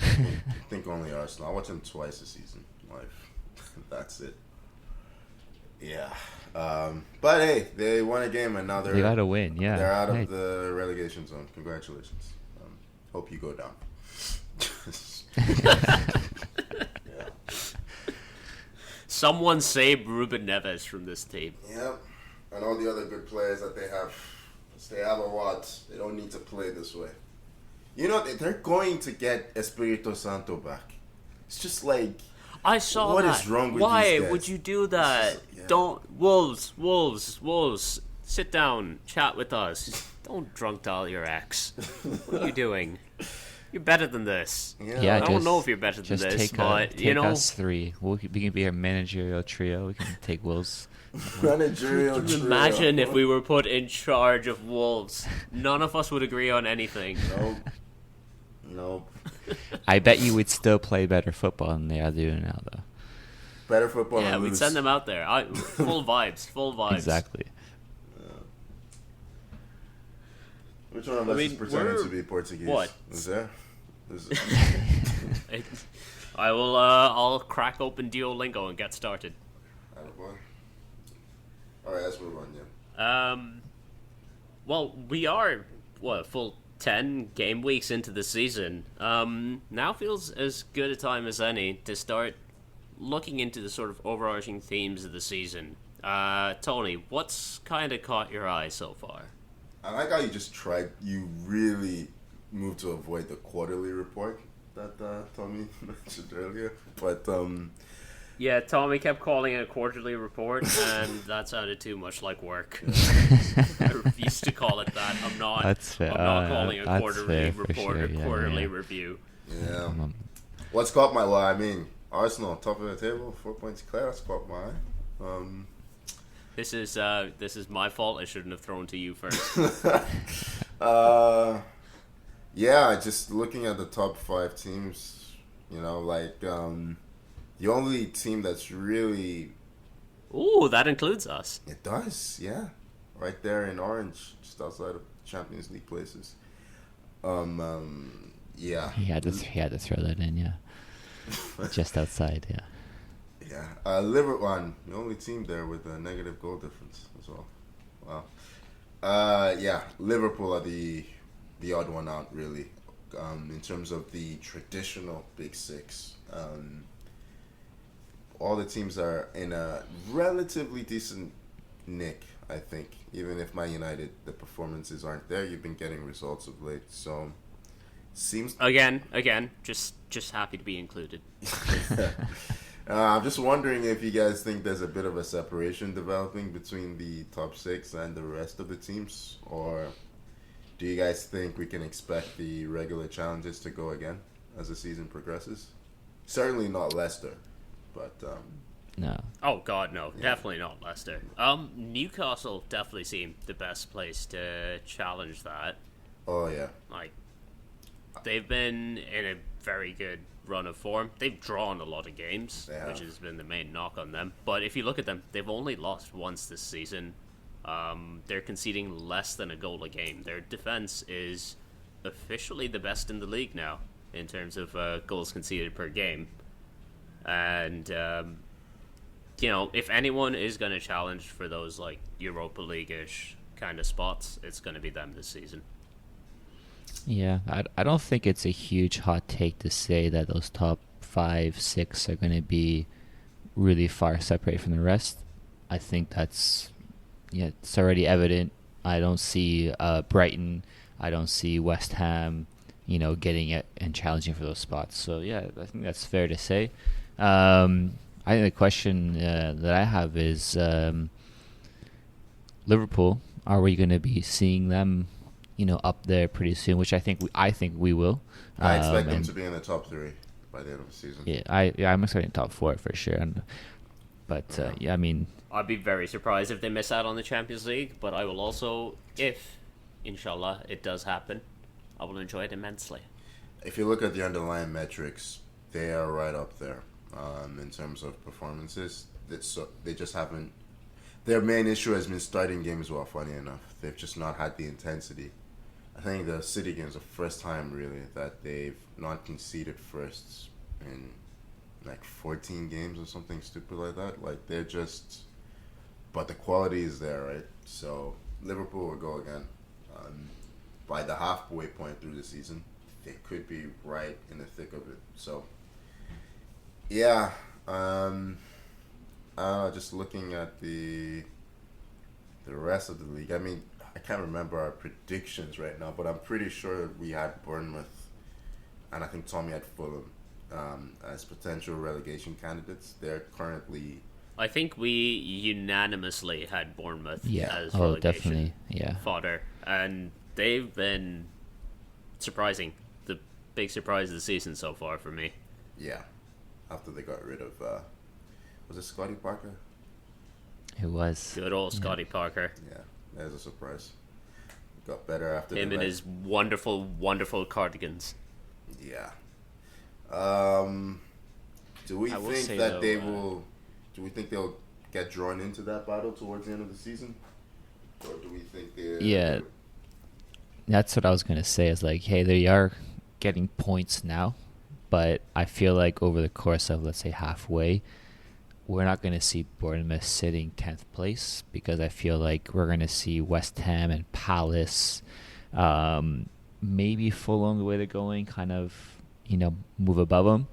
I think only Arsenal. I watch them twice a season live. That's it. Yeah. But hey, they won a game and now They got to win. Yeah, they're out of the relegation zone. Congratulations. Hope you go down. Yeah. Someone save Ruben Neves from this team. Yep. And all the other good players that they have. They have a lot. They don't need to play this way. You know, they're going to get Espirito Santo back. It's just like, I saw what that. is wrong with Why these guys? would you do that? Yeah. Don't Wolves. Sit down, chat with us. Don't drunk dial your ex. What are you doing? You're better than this. Yeah, I don't know if you're better than this, but take you know, us three. We can be a managerial trio. We can take Wolves. managerial trio. Imagine if we were put in charge of Wolves. None of us would agree on anything. Nope. I bet you would still play better football than they are doing now, though. Better football. Yeah, and we'd lose. send them out there. Full vibes. Exactly. Which one of us is pretending to be Portuguese? What? Is there? I will. I'll crack open Duolingo and get started. Attaboy. All right, let's move on. Yeah. Well, we are full 10 game weeks into the season. Now feels as good a time as any to start looking into the sort of overarching themes of the season. Tony, what's kind of caught your eye so far? I like how you really moved to avoid the quarterly report that Tommy mentioned earlier. But, yeah, Tommy kept calling it a quarterly report, and that sounded too much like work. I refuse to call it that. I'm not calling a quarterly report a quarterly review. Yeah. What's caught my eye? I mean, Arsenal, top of the table, 4 points clear. That's caught my eye. This is my fault. I shouldn't have thrown to you first. Yeah, just looking at the top 5 teams, you know, like the only team that's really... Ooh, that includes us. It does, yeah. Right there in orange, just outside of Champions League places. Yeah. He had to throw that in, yeah. Just outside, yeah. Yeah. Liverpool, the only team there with a negative goal difference as well. Wow. Yeah, Liverpool are the odd one out, really, in terms of the traditional Big Six. All the teams are in a relatively decent nick, I think. Even if Man United, the performances aren't there, you've been getting results of late. So, seems again, just happy to be included. I'm just wondering if you guys think there's a bit of a separation developing between the top 6 and the rest of the teams, or do you guys think we can expect the regular challenges to go again as the season progresses? Certainly not Leicester, but no. Oh God, no, yeah. Definitely not Leicester. Newcastle definitely seemed the best place to challenge that. Oh yeah, like they've been in a very good run of form. They've drawn a lot of games, which has been the main knock on them. But if you look at them, they've only lost once this season. They're conceding less than a goal a game. Their defense is officially the best in the league now in terms of goals conceded per game. And if anyone is going to challenge for those like Europa League-ish kind of spots, it's going to be them this season. Yeah, I don't think it's a huge hot take to say that those top 5, 6 are going to be really far separated from the rest. I think it's already evident. I don't see Brighton, I don't see West Ham, getting it and challenging for those spots. So yeah, I think that's fair to say. I think the question that I have is, Liverpool, are we going to be seeing them, up there pretty soon? Which I think we will. I expect them to be in the top 3 by the end of the season. Yeah, I'm expecting top 4 for sure. But I mean, I'd be very surprised if they miss out on the Champions League. But I will also, if inshallah it does happen, I will enjoy it immensely. If you look at the underlying metrics, they are right up there in terms of performances. They just haven't. Their main issue has been starting games well. Funny enough, they've just not had the intensity. I think the City game is the first time really that they've not conceded firsts in like 14 games or something stupid like that. Like they're just, but the quality is there, right? So Liverpool will go again. By the halfway point through the season, they could be right in the thick of it. So, yeah, just looking at the rest of the league. I mean, I can't remember our predictions right now, but I'm pretty sure we had Bournemouth, and I think Tommy had Fulham as potential relegation candidates. They're currently. I think we unanimously had Bournemouth as relegation definitely, fodder, and they've been surprising. The big surprise of the season so far for me. Yeah, after they got rid of, was it Scotty Parker? It was. Good old Scotty Parker. Yeah, there's a surprise. Got better after him and his wonderful, wonderful cardigans. Yeah. Do we think that they will? Do we think they'll get drawn into that battle towards the end of the season, or do we think they? Yeah, that's what I was gonna say. Is like, hey, they are getting points now, but I feel like over the course of, let's say, halfway, we're not going to see Bournemouth sitting 10th place, because I feel like we're going to see West Ham and Palace, maybe Fulham, the way they're going, kind of, move above them.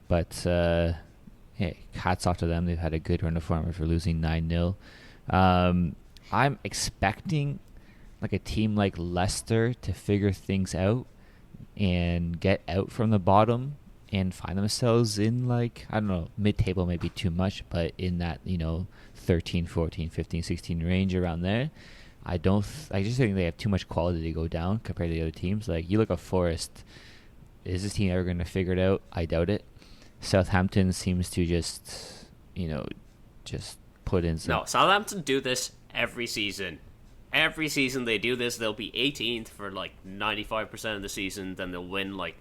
But hey, hats off to them. They've had a good run of form after losing 9-0. I'm expecting like a team like Leicester to figure things out and get out from the bottom and find themselves in, like, I don't know, mid-table may be too much, but in that, 13, 14, 15, 16 range around there. I just think they have too much quality to go down compared to the other teams. Like, you look at Forest, is this team ever going to figure it out? I doubt it. Southampton seems to just put in some... No, Southampton do this every season. Every season they do this. They'll be 18th for like 95% of the season, then they'll win like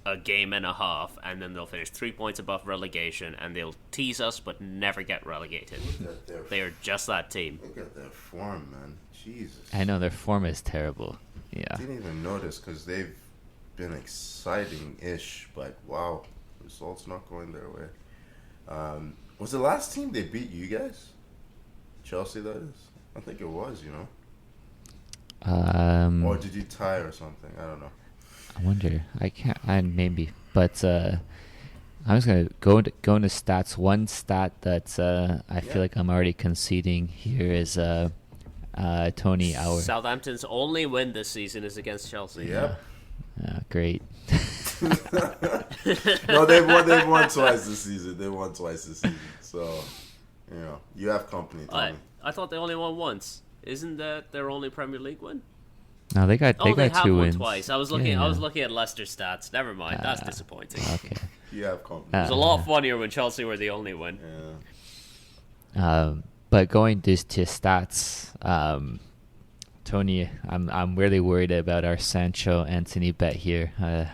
a game and a half, and then they'll finish 3 points above relegation, and they'll tease us but never get relegated. They are just that team. Look at their form, man. Jesus. I know, their form is terrible. Yeah. I didn't even notice because they've been exciting-ish, but wow, results not going their way. Was the last team they beat you guys? Chelsea, that is? I think it was, or did you tie or something? I don't know. I wonder. Maybe. But I'm just going to go into stats. One stat that I feel like I'm already conceding here is Tony, our... Southampton's only win this season is against Chelsea. Yep. Great. No, they've won twice this season. So, you have company, Tony. I thought they only won once. Isn't that their only Premier League win? No, they got 2 wins twice. I was looking at Leicester's stats. Never mind. That's disappointing. Okay. You have company. It was a lot funnier when Chelsea were the only win. Yeah. But going to stats, Tony, I'm really worried about our Sancho Anthony bet here. I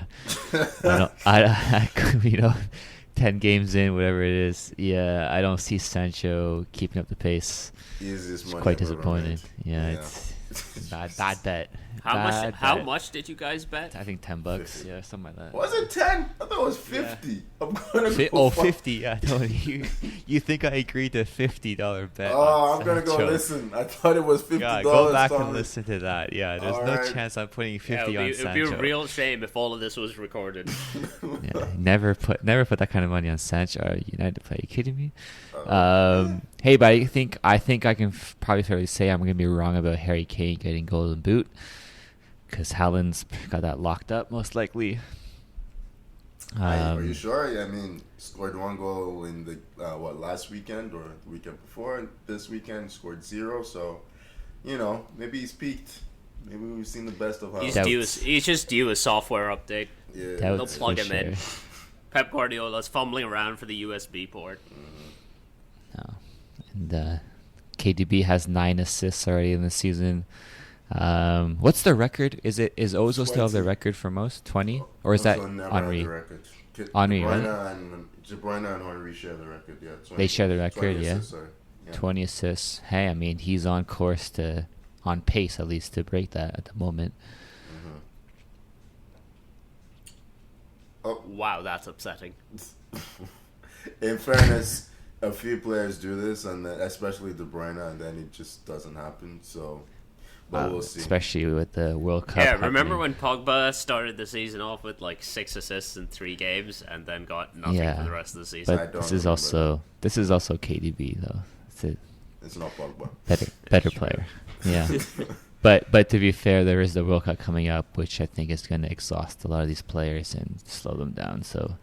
10 games in, whatever it is. Yeah, I don't see Sancho keeping up the pace. Easiest money it's quite ever disappointing. made. Yeah, it's bad bet. How much did you guys bet? I think $10. Yeah, something like that. Was it 10? I thought it was 50. Yeah. I'm gonna go 50. Yeah, Tony. You think I agreed to $50 bet? Oh, I'm gonna go listen. I thought it was $50. God, go back and listen to that. Yeah, there's no chance I'm putting 50 on Sancho. It'd be a real shame if all of this was recorded. Yeah, never put that kind of money on Sancho or United play. Are you kidding me? Hey, but I think I can probably fairly say I'm gonna be wrong about Harry Kane getting Golden Boot, because Haaland's got that locked up most likely. Are you sure? I mean, scored one goal in the last weekend or the weekend before. And this weekend scored 0. So, maybe he's peaked. Maybe we've seen the best of Haaland. He's just due a software update. Yeah, they'll plug him in. Pep Guardiola's fumbling around for the USB port. No. And KDB has 9 assists already in the season. What's the record? Is Ozil still have the record for most? 20? Or is that Henry? Henry, right? De Bruyne and Henry share the record, yeah. 20, they share the record, 20 yeah. Assists, yeah. 20 assists. Hey, I mean, he's on pace at least to break that at the moment. Mm-hmm. Oh. Wow, that's upsetting. In fairness, a few players do this, and especially De Bruyne, and then it just doesn't happen, so... But we'll see. Especially with the World Cup. Yeah, remember when Pogba started the season off with 6 assists in 3 games and then got nothing for the rest of the season? But this is also KDB though. It's not Pogba. Better player. Yeah. But to be fair, there is the World Cup coming up, which I think is going to exhaust a lot of these players and slow them down. So,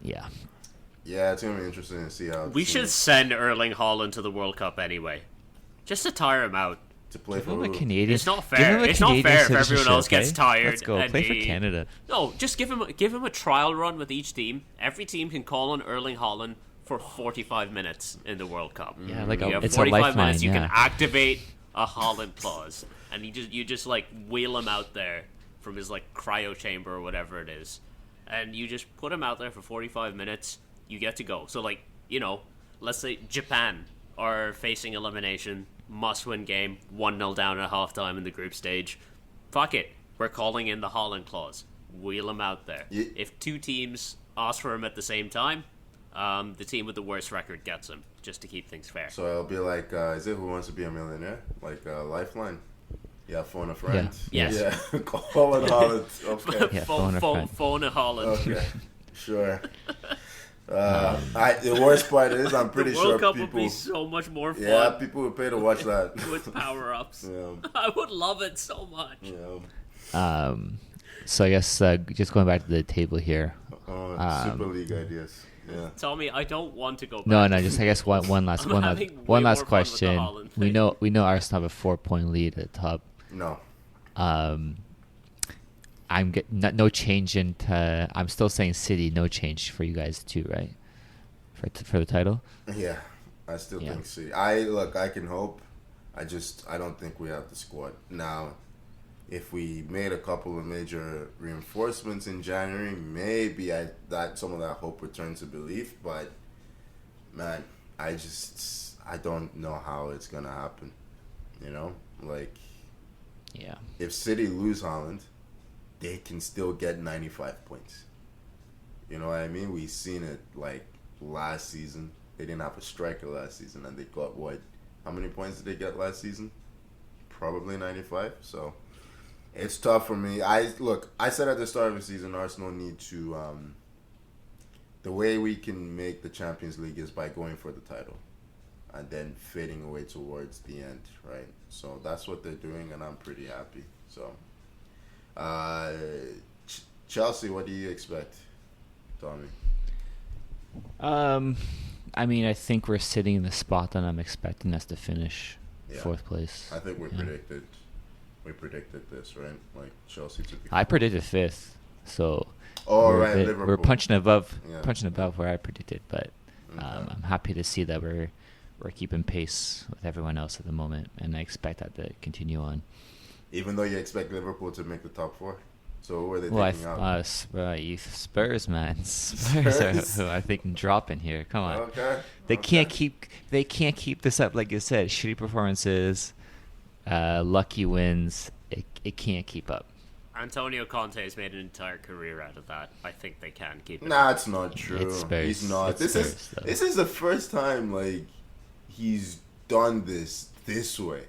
yeah. Yeah, it's going to be interesting to see how... We should send Erling Haaland to the World Cup anyway. Just to tire him out. To play for a Canadian. It's not fair. It's not fair if everyone else gets tired. Let's go play for Canada. No, just give him a trial run with each team. Every team can call on Erling Haaland for 45 minutes in the World Cup. Yeah, it's 45 minutes. You can activate a Haaland clause, and you just wheel him out there from his cryo chamber or whatever it is, and you just put him out there for 45 minutes. You get to go. So let's say Japan are facing elimination. Must-win game, 1-0 down at halftime in the group stage. Fuck it. We're calling in the Haaland clause. Wheel him out there. Yeah. If 2 teams ask for him at the same time, the team with the worst record gets him, just to keep things fair. So it'll be is it Who Wants to Be a Millionaire? Lifeline? Yeah, phone a friend. Yeah. Yes. Yeah, call it Haaland. Okay. Yeah, phone a Haaland. Okay, sure. The worst part is I'm pretty sure the World Cup people would be so much more fun. Yeah, people would pay to watch that with power-ups. Yeah. I would love it so much. Yeah. So I guess just going back to the table here. Super League ideas. Yeah. Tommy, I don't want to go back. No. Just I guess one last question. We know Arsenal have a 4-point lead at the top. No. I'm no change in. I'm still saying City. No change for you guys too, right? For the title. Yeah, I still think City. I can hope. I don't think we have the squad now. If we made a couple of major reinforcements in January, maybe some of that hope returns to belief. But man, I don't know how it's gonna happen. If City lose Haaland, they can still get 95 points. You know what I mean? We've seen it last season. They didn't have a striker last season, and they got what? How many points did they get last season? Probably 95. So it's tough for me. I said at the start of the season, Arsenal need to. The way we can make the Champions League is by going for the title, and then fading away towards the end, right? So that's what they're doing, and I'm pretty happy. So. Chelsea, what do you expect, Tommy? I mean, I think we're sitting in the spot that I'm expecting us to finish 4th place. I think we predicted this, right? Chelsea to be. I predicted 5th, so Liverpool. We're punching above where I predicted, but I'm happy to see that we're keeping pace with everyone else at the moment, and I expect that to continue on. Even though you expect Liverpool to make the top 4, so who are they taking out? Spurs, man. Spurs are who I think dropping here. Come on, They can't keep this up, like you said. Shitty performances, lucky wins. It can't keep up. Antonio Conte has made an entire career out of that. I think they can keep it. Nah, it's not true. It's Spurs. He's not. This is the first time he's done this way.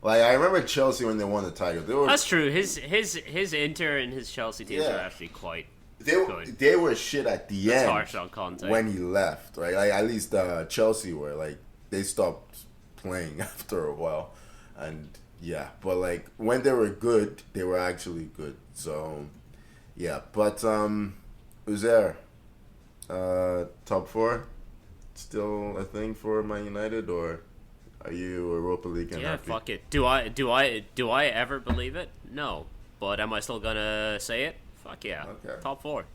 I remember Chelsea when they won the title. That's true. His Inter and his Chelsea teams are actually quite good. They were shit at the That's end harsh on Conte. when he left, right? At least Chelsea were they stopped playing after a while, and when they were good, they were actually good. So yeah, but Uzair, top four, still a thing for Man United, or are you Europa League and Yeah, happy? fuck it. Do I ever believe it? No. But am I still gonna say it? Fuck yeah. Okay. Top four.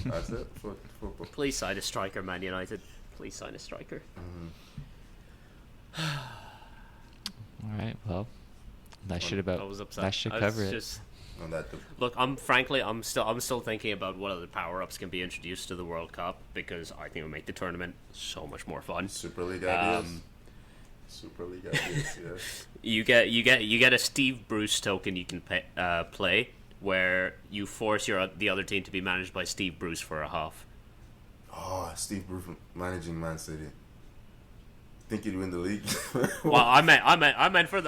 That's it for football. Please sign a striker, Man United. Please sign a striker. All right. Well, that should I was upset. that should I was cover it. just- On that, Look, I'm still thinking about what other power ups can be introduced to the World Cup, because I think it would make the tournament so much more fun. Super League ideas. Super League ideas. Yeah. You get a Steve Bruce token you can play, where you force the other team to be managed by Steve Bruce for a half. Oh, Steve Bruce managing Man City. Think you'd win the league? Well, I meant for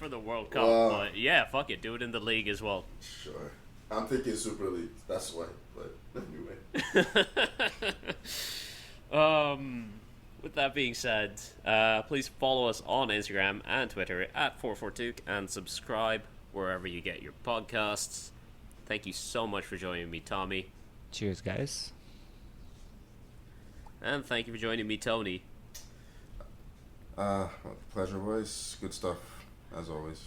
the World Cup, Wow. but yeah, fuck it, do it in the league as well. Sure. I'm thinking Super League. That's why. But anyway. With that being said, please follow us on Instagram and Twitter at 442 and subscribe wherever you get your podcasts. Thank you so much for joining me, Tommy. Cheers, guys. And thank you for joining me, Tony. Pleasure, boys. Good stuff, as always.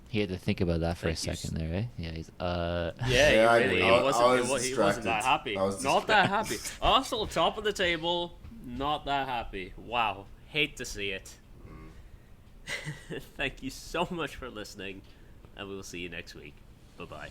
He had to think about that for Thank a you. second there, right? Yeah. He's Yeah, I he really agree. I wasn't. was He wasn't that distracted. happy. I was Not that happy. Arsenal top of the table. Not that happy. Wow. Hate to see it. Thank you so much for listening, and we will see you next week. Bye bye.